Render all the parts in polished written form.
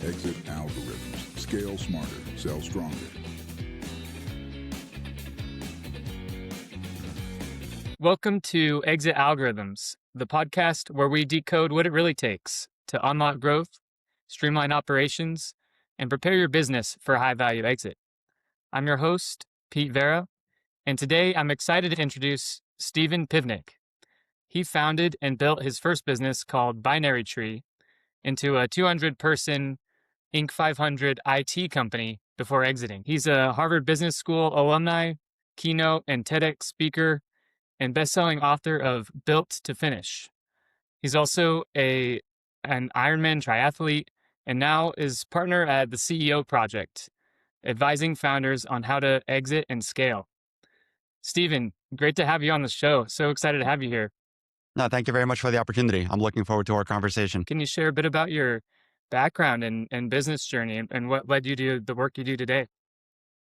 Exit algorithms. Scale smarter. Sell stronger. Welcome to Exit Algorithms, the podcast where we decode what it really takes to unlock growth, streamline operations, and prepare your business for a high-value exit. I'm your host, Vera, and today I'm excited to introduce Steven Pivnik. He founded and built his first business called Binary Tree into a 200-person Inc. 500 IT company before exiting. He's a Harvard Business School alumni, keynote and TEDx speaker, and best-selling author of Built to Finish. He's also an Ironman triathlete and now is partner at the CEO Project, advising founders on how to exit and scale. Steven, great to have you on the show. So excited to have you here. No, thank you very much for the opportunity. I'm looking forward to our conversation. Can you share a bit about your background and business journey and what led you to the work you do today?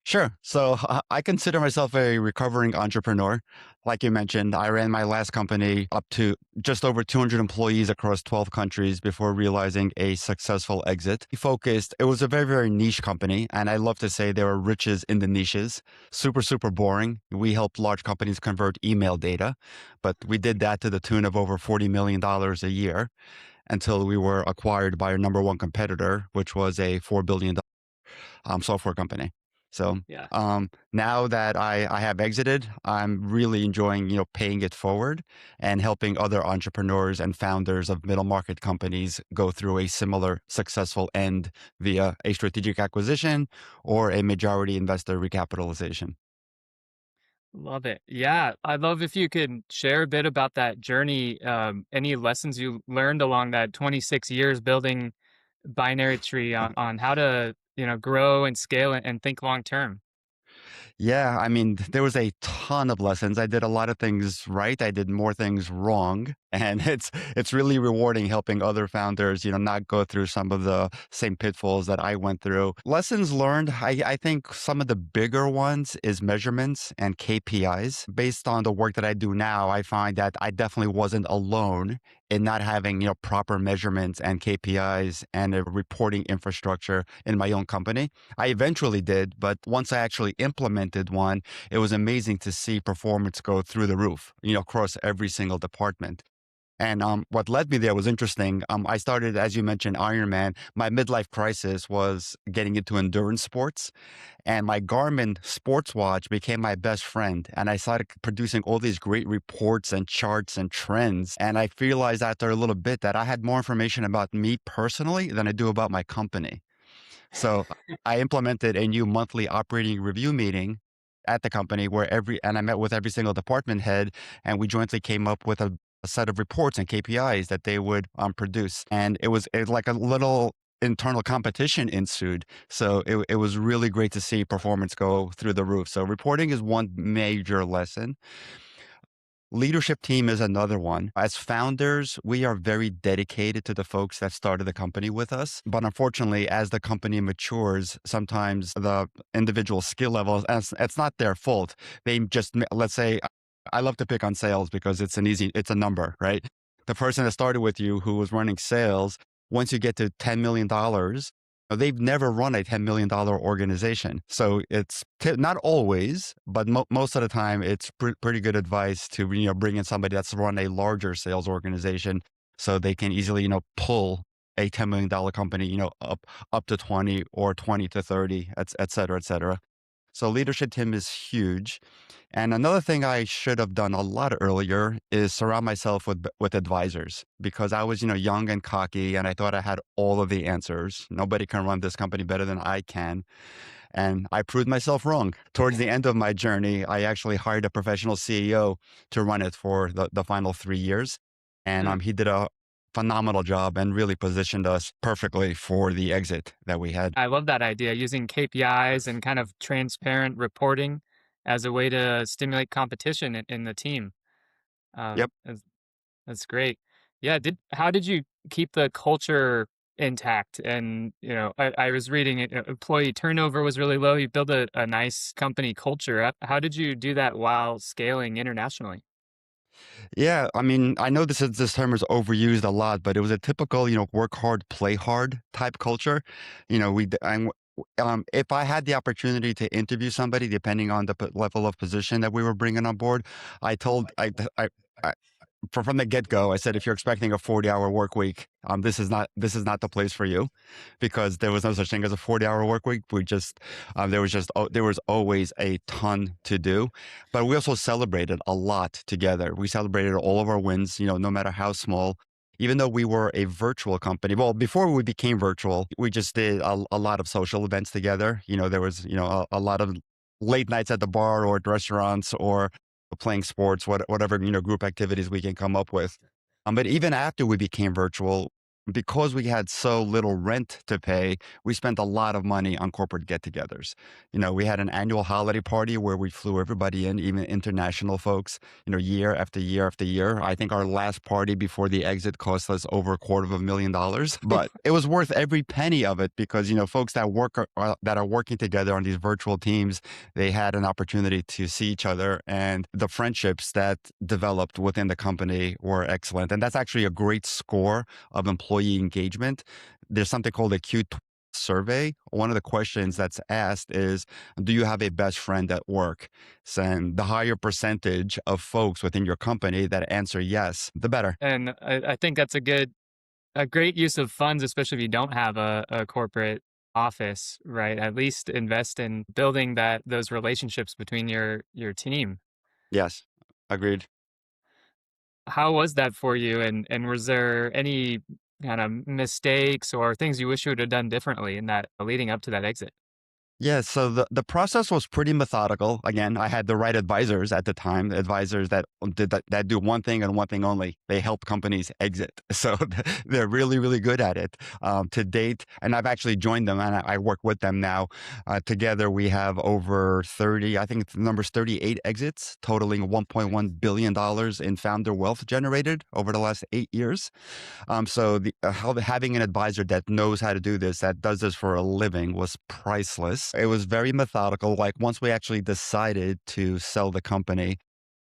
Sure. So I consider myself a recovering entrepreneur. Like you mentioned, I ran my last company up to just over 200 employees across 12 countries before realizing a successful exit. It was a very, very niche company. And I love to say there were riches in the niches. Super, super boring. We helped large companies convert email data, but we did that to the tune of over $40 million a year until we were acquired by our number one competitor, which was a $4 billion software company. So Yeah. now that I have exited, I'm really enjoying, paying it forward and helping other entrepreneurs and founders of middle market companies go through a similar successful end via a strategic acquisition or a majority investor recapitalization. Love it. Yeah, I'd love if you could share a bit about that journey, any lessons you learned along that 26 years building Binary Tree on how to, grow and scale and think long term. Yeah, I mean, there was a ton of lessons. I did a lot of things right. I did more things wrong. And it's really rewarding helping other founders, not go through some of the same pitfalls that I went through. Lessons learned, I think some of the bigger ones is measurements and KPIs. Based on the work that I do now, I find that I definitely wasn't alone in not having, proper measurements and KPIs and a reporting infrastructure in my own company. I eventually did, but once I actually implemented one, it was amazing to see performance go through the roof, across every single department. And what led me there was interesting. I started, as you mentioned, Ironman. My midlife crisis was getting into endurance sports, and my Garmin sports watch became my best friend. And I started producing all these great reports and charts and trends. And I realized after a little bit that I had more information about me personally than I do about my company. So I implemented a new monthly operating review meeting at the company and I met with every single department head, and we jointly came up with a set of reports and KPIs that they would produce. And it was like a little internal competition ensued. So it was really great to see performance go through the roof. So reporting is one major lesson. Leadership team is another one. As founders, we are very dedicated to the folks that started the company with us. But unfortunately, as the company matures, sometimes the individual skill levels, and it's not their fault. They just, let's say, I love to pick on sales because it's a number, right? The person that started with you who was running sales, once you get to $10 million, they've never run a $10 million organization. So it's not always, but most of the time, it's pretty good advice to bring in somebody that's run a larger sales organization so they can easily pull a $10 million company up to 20 or 20 to 30, et cetera, et cetera. So leadership team is huge. And another thing I should have done a lot earlier is surround myself with advisors, because I was, young and cocky, and I thought I had all of the answers. Nobody can run this company better than I can. And I proved myself wrong. Towards the end of my journey, I actually hired a professional CEO to run it for the final 3 years. And he did a phenomenal job and really positioned us perfectly for the exit that we had. I love that idea, using KPIs and kind of transparent reporting as a way to stimulate competition in the team. Yep. That's great. Yeah. How did you keep the culture intact? And, I was reading employee turnover was really low. You built a nice company culture. How did you do that while scaling internationally? Yeah, I mean, I know this term is overused a lot, but it was a typical, work hard, play hard type culture. If I had the opportunity to interview somebody, depending on the level of position that we were bringing on board, I told I from the get go, I said, if you're expecting a 40-hour work week, this is not the place for you, because there was no such thing as a 40-hour work week. There was always a ton to do, but we also celebrated a lot together. We celebrated all of our wins, no matter how small. Even though we were a virtual company, well, before we became virtual, we just did a lot of social events together. There was, a lot of late nights at the bar or at restaurants or playing sports, whatever, group activities we can come up with. But even after we became virtual, because we had so little rent to pay, we spent a lot of money on corporate get-togethers. We had an annual holiday party where we flew everybody in, even international folks, year after year after year. I think our last party before the exit cost us over $250,000, but it was worth every penny of it because, folks that are working together on these virtual teams, they had an opportunity to see each other, and the friendships that developed within the company were excellent. And that's actually a great score of employee engagement. There's something called a Q12 survey. One of the questions that's asked is, do you have a best friend at work? And the higher percentage of folks within your company that answer yes, the better. And I think that's a great use of funds, especially if you don't have a corporate office, right? At least invest in building those relationships between your team. Yes, agreed. How was that for you? And was there any kind of mistakes or things you wish you would have done differently in that leading up to that exit? Yeah, so the process was pretty methodical. Again, I had the right advisors at the time, advisors that do one thing and one thing only. They help companies exit. So they're really, really good at it to date. And I've actually joined them and I work with them now. Together, we have over 30, I think the number's 38 exits, totaling $1.1 billion in founder wealth generated over the last 8 years. Having an advisor that knows how to do this, that does this for a living, was priceless. It was very methodical. Like once we actually decided to sell the company,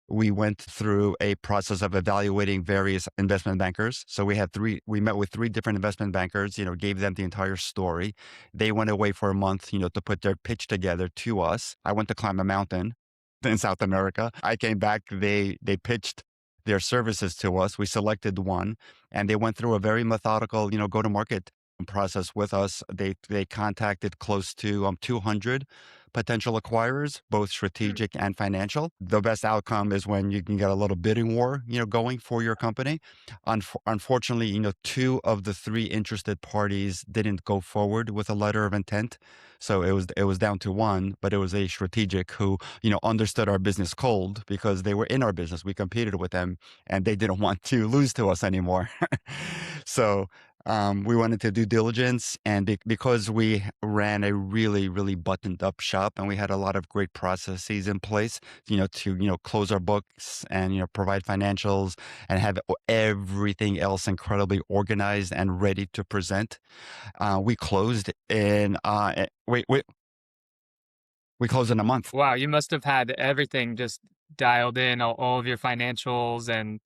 we went through a process of evaluating various investment bankers. So we met with three different investment bankers, gave them the entire story. They went away for a month, to put their pitch together to us. I went to climb a mountain in South America. I came back, they pitched their services to us. We selected one and they went through a very methodical, go to market process with us. They contacted close to 200 potential acquirers, both Mm. strategic and financial. The best outcome is when you can get a little bidding war, going for your company. Unfortunately, two of the three interested parties didn't go forward with a letter of intent. So it was down to one, but it was a strategic who, understood our business cold because they were in our business. We competed with them and they didn't want to lose to us anymore. So we went into due diligence, and because we ran a really, really buttoned up shop, and we had a lot of great processes in place, to close our books and provide financials and have everything else incredibly organized and ready to present. We closed in we closed in a month. Wow, you must have had everything just dialed in, all of your financials and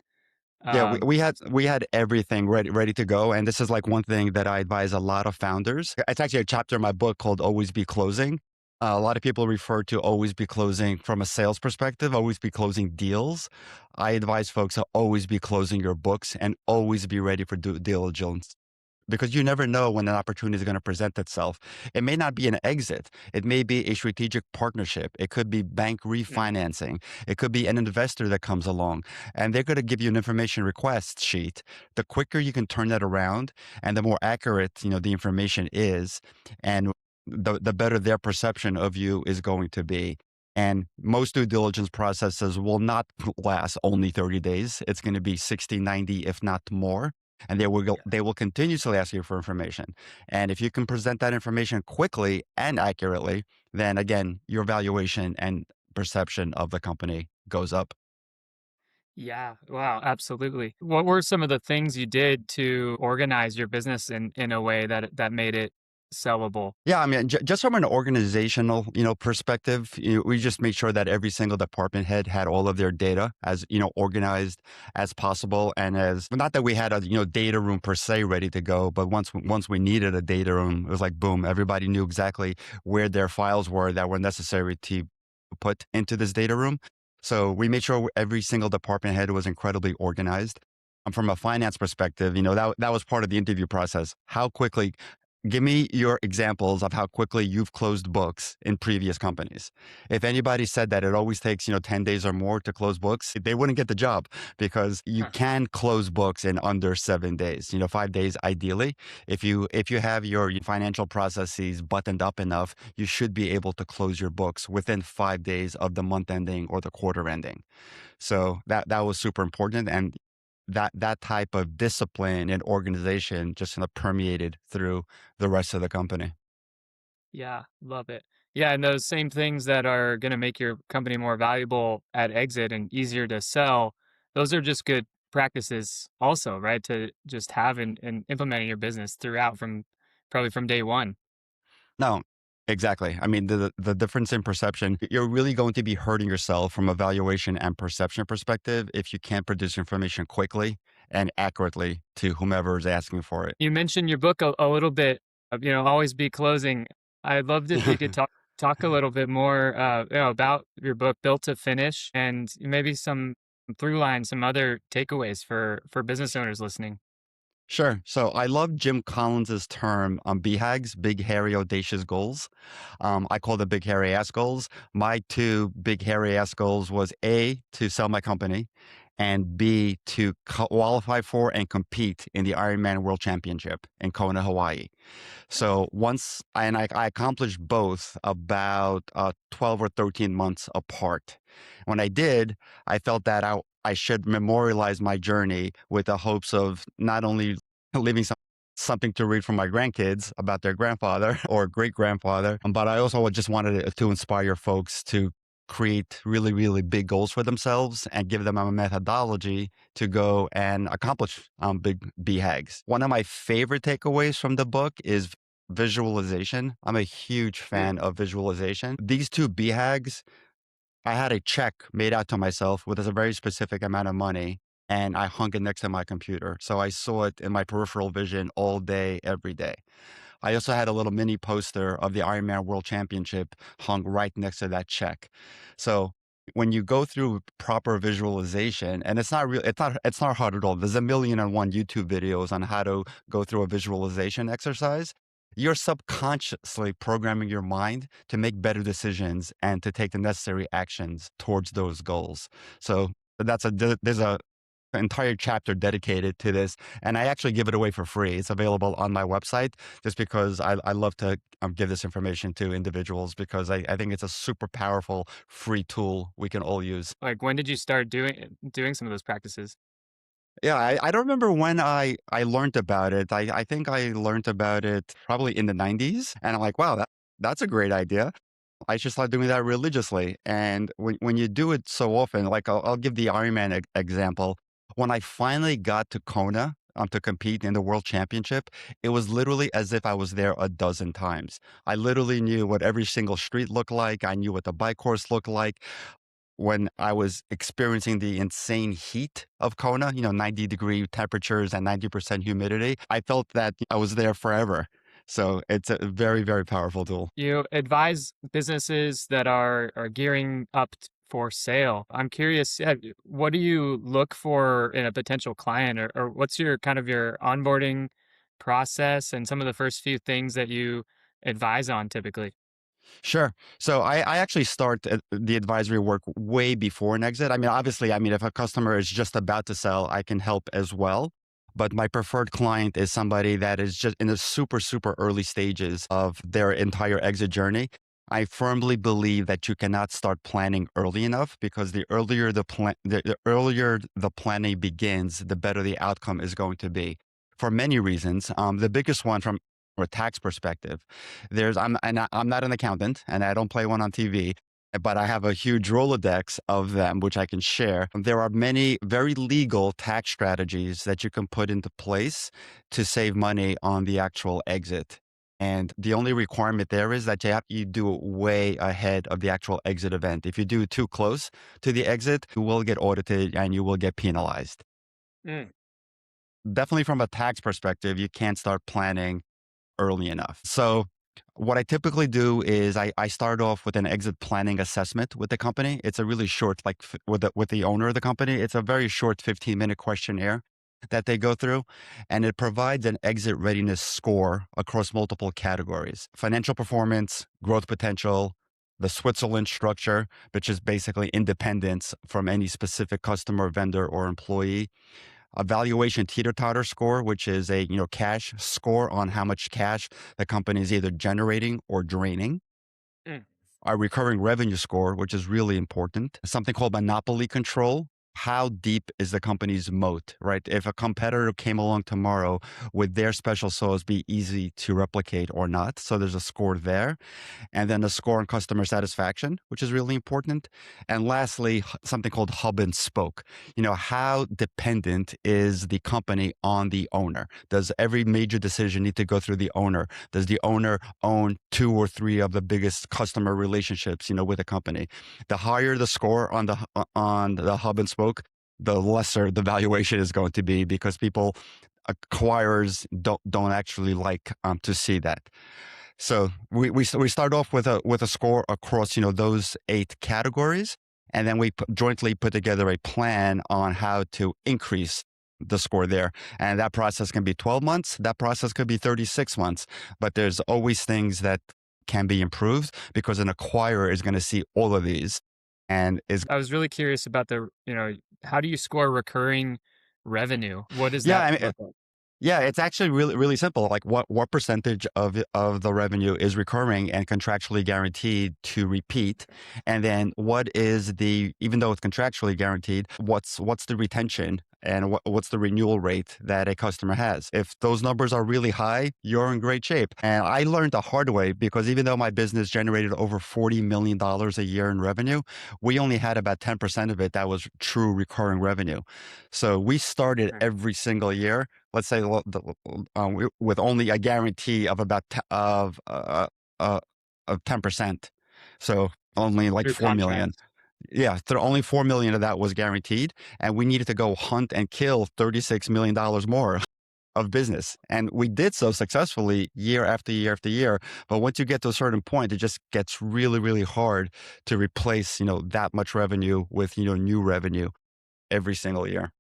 Yeah, we, um, we had we had everything ready to go, and this is like one thing that I advise a lot of founders. It's actually a chapter in my book called "Always Be Closing." A lot of people refer to always be closing from a sales perspective, always be closing deals. I advise folks to always be closing your books and always be ready for due diligence because you never know when an opportunity is going to present itself. It may not be an exit. It may be a strategic partnership. It could be bank mm, refinancing. It could be an investor that comes along and they're going to give you an information request sheet. The quicker you can turn that around and the more accurate, the information is, and the better their perception of you is going to be. And most due diligence processes will not last only 30 days. It's going to be 60, 90, if not more, and they will continuously ask you for information. And if you can present that information quickly and accurately, then again, your valuation and perception of the company goes up. yeah, wow, absolutely. What were some of the things you did to organize your business in a way that made it sellable? Yeah, I mean, just from an organizational, perspective, we just make sure that every single department head had all of their data as, organized as possible, and as not that we had a, data room per se ready to go, but once we needed a data room, it was like boom, everybody knew exactly where their files were that were necessary to put into this data room. So we made sure every single department head was incredibly organized. From a finance perspective, that was part of the interview process. How quickly Give me your examples of how quickly you've closed books in previous companies. If anybody said that it always takes, 10 days or more to close books, they wouldn't get the job because you Huh. can close books in under 7 days, 5 days ideally. If you have your financial processes buttoned up enough, you should be able to close your books within 5 days of the month ending or the quarter ending. So that was super important. And that type of discipline and organization just kind of permeated through the rest of the company. Yeah, love it. Yeah, and those same things that are going to make your company more valuable at exit and easier to sell, those are just good practices also, right? To just have and implementing your business throughout from probably from day one. No, exactly. I mean, the difference in perception, you're really going to be hurting yourself from a valuation and perception perspective if you can't produce information quickly and accurately to whomever is asking for it. You mentioned your book a little bit, always be closing. I'd love if you could talk a little bit more, about your book, Built to Finish, and maybe some through lines, some other takeaways for business owners listening. Sure. So I love Jim Collins's term on BHAGs, big, hairy, audacious goals. I call them big, hairy ass goals. My two big, hairy ass goals was A, to sell my company, and B, to qualify for and compete in the Ironman World Championship in Kona, Hawaii. So I accomplished both about 12 or 13 months apart. When I did, I felt that I should memorialize my journey with the hopes of not only leaving something to read from my grandkids about their grandfather or great grandfather, but I also just wanted to inspire folks to create really, really big goals for themselves and give them a methodology to go and accomplish big BHAGs. One of my favorite takeaways from the book is visualization. I'm a huge fan of visualization. These two BHAGs, I had a check made out to myself with a very specific amount of money, and I hung it next to my computer. So I saw it in my peripheral vision all day, every day. I also had a little mini poster of the Ironman World Championship hung right next to that check. So when you go through proper visualization, and it's not hard at all. There's a million and one YouTube videos on how to go through a visualization exercise. You're subconsciously programming your mind to make better decisions and to take the necessary actions towards those goals. So there's a entire chapter dedicated to this, and I actually give it away for free. It's available on my website just because I love to give this information to individuals because I think it's a super powerful free tool we can all use. Like, when did you start doing some of those practices? Yeah, I don't remember when I learned about it. I think I learned about it probably in the 90s, and I'm like, wow, that's a great idea. I should start doing that religiously. And when you do it so often, like I'll give the Ironman example. When I finally got to Kona to compete in the World Championship, it was literally as if I was there a dozen times. I literally knew what every single street looked like. I knew what the bike course looked like. When I was experiencing the insane heat of Kona, 90-degree temperatures and 90% humidity, I felt that I was there forever. So it's a very, very powerful tool. You advise businesses that are gearing up for sale. I'm curious, what do you look for in a potential client, or what's your kind of your onboarding process and some of the first few things that you advise on typically? Sure. So I actually start the advisory work way before an exit. I mean, obviously, if a customer is just about to sell, I can help as well. But my preferred client is somebody that is just in the super, super early stages of their entire exit journey. I firmly believe that you cannot start planning early enough because the earlier the earlier the planning begins, the better the outcome is going to be for many reasons. The biggest one from a tax perspective, I'm not an accountant and I don't play one on TV, but I have a huge Rolodex of them, which I can share. There are many very legal tax strategies that you can put into place to save money on the actual exit. And the only requirement there is that you do it way ahead of the actual exit event. If you do it too close to the exit, you will get audited and you will get penalized. Mm. Definitely from a tax perspective, you can't start planning early enough. So what I typically do is I start off with an exit planning assessment with the company. It's a really short, like with the owner of the company, it's a very short 15-minute questionnaire that they go through, and it provides an exit readiness score across multiple categories: financial performance, growth potential, the Switzerland structure, which is basically independence from any specific customer, vendor, or employee; a valuation teeter-totter score, which is a cash score on how much cash the company is either generating or draining; Mm. our recurring revenue score, which is really important; something called monopoly control. How deep is the company's moat, right? If a competitor came along tomorrow, would their special sauce be easy to replicate or not? So there's a score there. And then a score on customer satisfaction, which is really important. And lastly, something called hub and spoke. How dependent is the company on the owner? Does every major decision need to go through the owner? Does the owner own two or three of the biggest customer relationships, with a company? The higher the score on the hub and spoke, the lesser the valuation is going to be, because people, acquirers, don't actually like to see that. So we start off with a score across those 8 categories, and then we jointly put together a plan on how to increase the score there. And that process can be 12 months. That process could be 36 months. But there's always things that can be improved, because an acquirer is going to see all of these and is I was really curious about how do you score recurring revenue? What does yeah. that I mean, look like? yeah, it's actually really, really simple. Like, what percentage of the revenue is recurring and contractually guaranteed to repeat? And then what is even though it's contractually guaranteed, what's the retention and what's the renewal rate that a customer has? If those numbers are really high, you're in great shape. And I learned the hard way, because even though my business generated over $40 million a year in revenue, we only had about 10% of it that was true recurring revenue. So we started Mm. every single year, let's say, with only a guarantee of about uh, of 10%. So only like Through 4 million. contracts. Yeah, only 4 million of that was guaranteed, and we needed to go hunt and kill $36 million more of business, and we did so successfully year after year after year. But once you get to a certain point, it just gets really, really hard to replace that much revenue with new revenue every single year.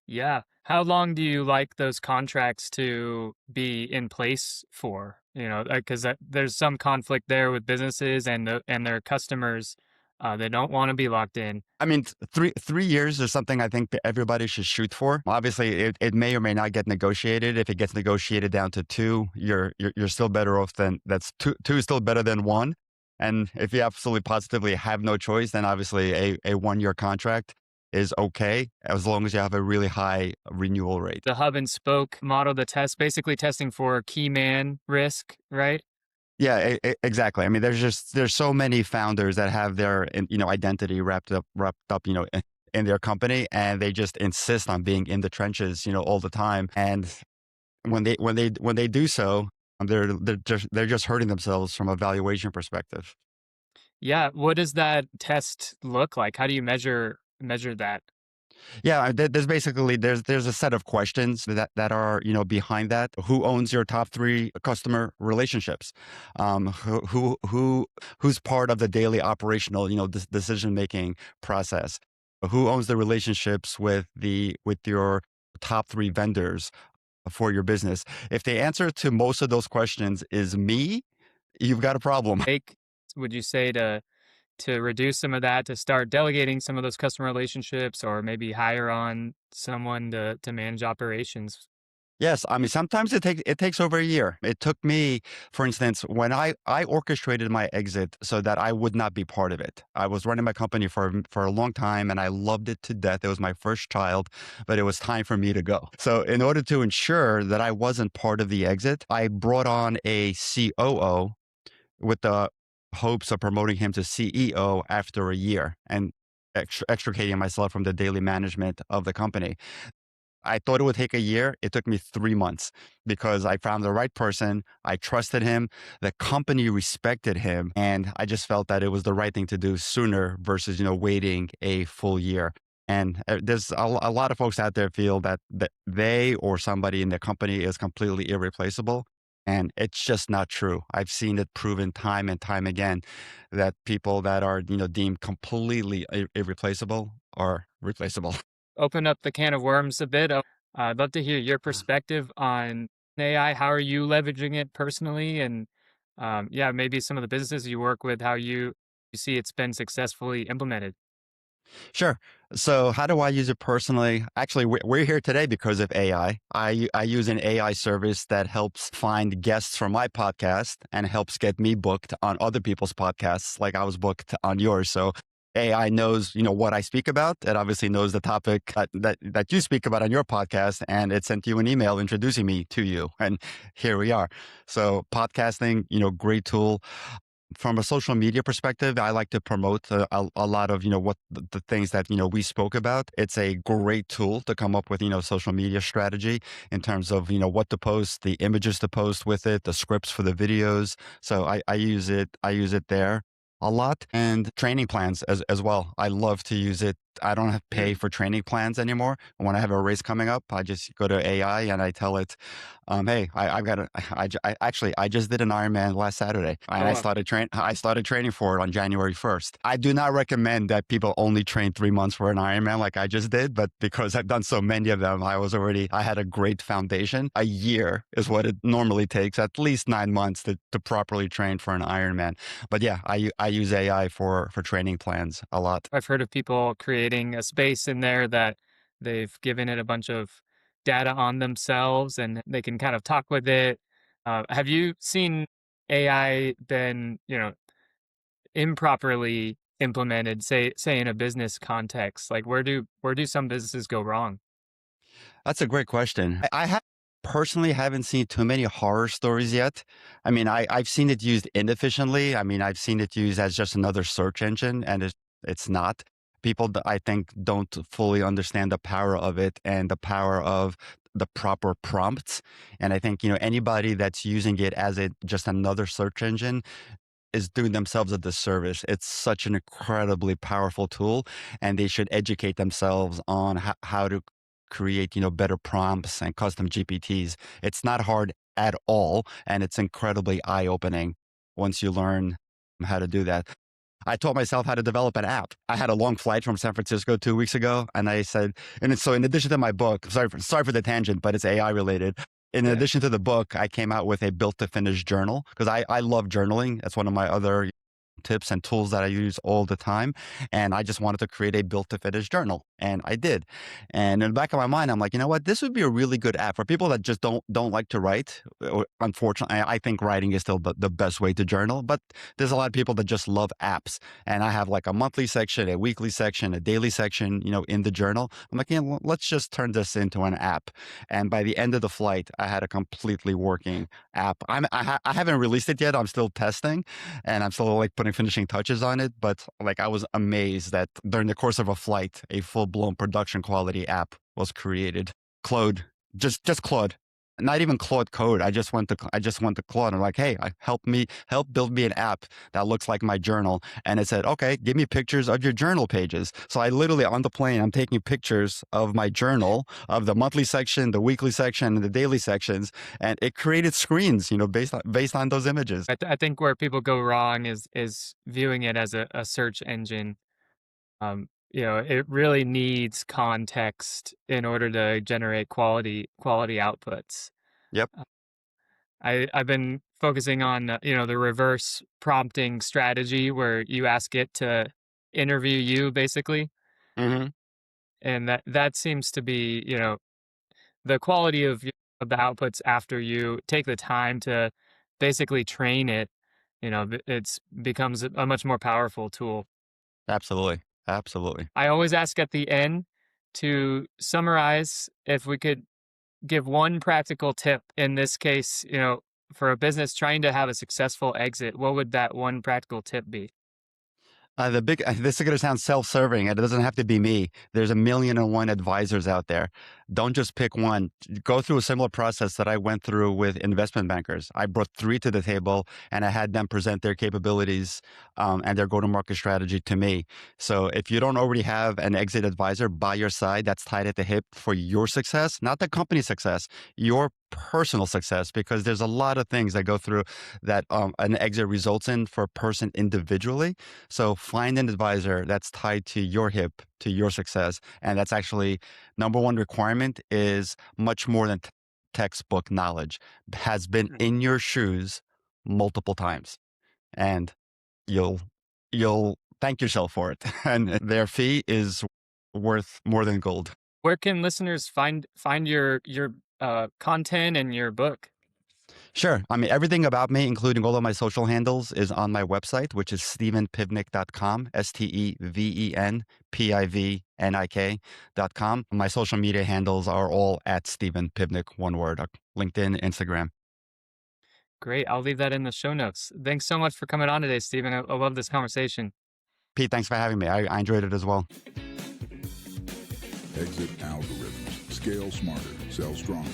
Yeah. How long do you like those contracts to be in place for? Because there's some conflict there with businesses and their customers. They don't want to be locked in. I mean, 3 years is something I think that everybody should shoot for. Obviously, it may or may not get negotiated. If it gets negotiated down to 2, you're still better off than that's two is still better than 1. And if you absolutely positively have no choice, then obviously a 1-year contract is okay, as long as you have a really high renewal rate. The hub and spoke model, the test, basically testing for key man risk, right? Yeah, exactly. I mean, there's so many founders that have their identity wrapped up in their company, and they just insist on being in the trenches all the time. And when they do so, they're just hurting themselves from a valuation perspective. Yeah. What does that test look like? How do you measure that? Yeah, there's a set of questions that are behind that. Who owns your top 3 customer relationships? Who's part of the daily operational decision making process? Who owns the relationships with your top 3 vendors for your business? If the answer to most of those questions is me, you've got a problem. Take, would you say to reduce some of that, to start delegating some of those customer relationships, or maybe hire on someone to manage operations? Yes, I mean, sometimes it takes over a year. It took me, for instance, when I orchestrated my exit so that I would not be part of it. I was running my company for a long time, and I loved it to death. It was my first child, but it was time for me to go. So in order to ensure that I wasn't part of the exit, I brought on a COO with the hopes of promoting him to CEO after a year and extricating myself from the daily management of the company. I thought it would take a year. It took me 3 months because I found the right person. I trusted him. The company respected him. And I just felt that it was the right thing to do sooner versus, waiting a full year. And there's a lot of folks out there feel that they or somebody in the company is completely irreplaceable. And it's just not true. I've seen it proven time and time again that people that are, deemed completely irreplaceable are replaceable. Open up the can of worms a bit. I'd love to hear your perspective on AI. How are you leveraging it personally? And yeah, maybe some of the businesses you work with, how you see it's been successfully implemented. Sure. So, how do I use it personally? Actually, we're here today because of AI. I use an AI service that helps find guests for my podcast and helps get me booked on other people's podcasts, like I was booked on yours. So, AI knows, what I speak about. It obviously knows the topic that you speak about on your podcast, and it sent you an email introducing me to you. And here we are. So, podcasting, great tool. From a social media perspective, I like to promote a lot of, what the things that, we spoke about. It's a great tool to come up with, social media strategy in terms of, what to post, the images to post with it, the scripts for the videos. So I use it. I use it there a lot, and training plans as well. I love to use it. I don't have to pay for training plans anymore. When I have a race coming up, I just go to AI and I tell it, hey, I've got a, actually, I just did an Ironman last Saturday, and Oh, wow. I started training for it on January 1st. I do not recommend that people only train 3 months for an Ironman like I just did, but because I've done so many of them, I had a great foundation. A year is what it normally takes, at least 9 months to properly train for an Ironman. But yeah, I use AI for training plans a lot. I've heard of people creating a space in there that they've given it a bunch of data on themselves and they can kind of talk with it. Have you seen AI been, improperly implemented, say in a business context? Like where do some businesses go wrong? That's a great question. Personally haven't seen too many horror stories yet. I mean, I've seen it used inefficiently. I mean, I've seen it used as just another search engine, and it's not. People, I think, don't fully understand the power of it and the power of the proper prompts. And I think, anybody that's using it as just another search engine is doing themselves a disservice. It's such an incredibly powerful tool, and they should educate themselves on how to create, better prompts and custom GPTs. It's not hard at all, and it's incredibly eye-opening once you learn how to do that. I taught myself how to develop an app. I had a long flight from San Francisco 2 weeks ago, and I said, so in addition to my book, sorry for the tangent, but it's AI related. In Yeah. addition to the book, I came out with a built to finish journal because I love journaling. That's one of my other tips and tools that I use all the time. And I just wanted to create a built to finish journal. And I did. And in the back of my mind, I'm like, you know what? This would be a really good app for people that just don't like to write. Unfortunately, I think writing is still the best way to journal, but there's a lot of people that just love apps. And I have like a monthly section, a weekly section, a daily section, in the journal. I'm like, let's just turn this into an app. And by the end of the flight, I had a completely working app. I haven't released it yet. I'm still testing, and I'm still like putting finishing touches on it. But like I was amazed that during the course of a flight, a full blown production quality app was created. Claude, just Claude, not even Claude Code. I just went to Claude. I'm like, hey, help build me an app that looks like my journal. And it said, okay, give me pictures of your journal pages. So I literally on the plane, I'm taking pictures of my journal, of the monthly section, the weekly section, and the daily sections, and it created screens, based on those images. I think where people go wrong is viewing it as a search engine. It really needs context in order to generate quality outputs. Yep. Uh, I've been focusing on the reverse prompting strategy where you ask it to interview you basically, Hmm. and that seems to be the quality of the outputs after you take the time to basically train it. It's becomes a much more powerful tool. Absolutely. Absolutely. I always ask at the end to summarize if we could give one practical tip in this case, for a business trying to have a successful exit, what would that one practical tip be? This is going to sound self-serving, and it doesn't have to be me. There's a million and one advisors out there. don't just pick one. Go through a similar process that I went through with investment bankers. I brought three to the table and I had them present their capabilities and their go-to-market strategy to me. So if you don't already have an exit advisor by your side that's tied at the hip for your success, not the company success, your personal success, because there's a lot of things that go through that an exit results in for a person individually. So find an advisor that's tied to your hip, to your success. And that's actually number one requirement is much more than textbook knowledge. Has been in your shoes multiple times. And you'll thank yourself for it. And their fee is worth more than gold. Where can listeners find your content and your book? Sure. I mean, everything about me, including all of my social handles, is on my website, which is stevenpivnik.com, StevenPivnik.com. My social media handles are all at Stephen Pivnik, one word, LinkedIn, Instagram. Great. I'll leave that in the show notes. Thanks so much for coming on today, Stephen. I love this conversation. Pete, thanks for having me. I enjoyed it as well. Exit algorithms. Scale smarter. Sell stronger.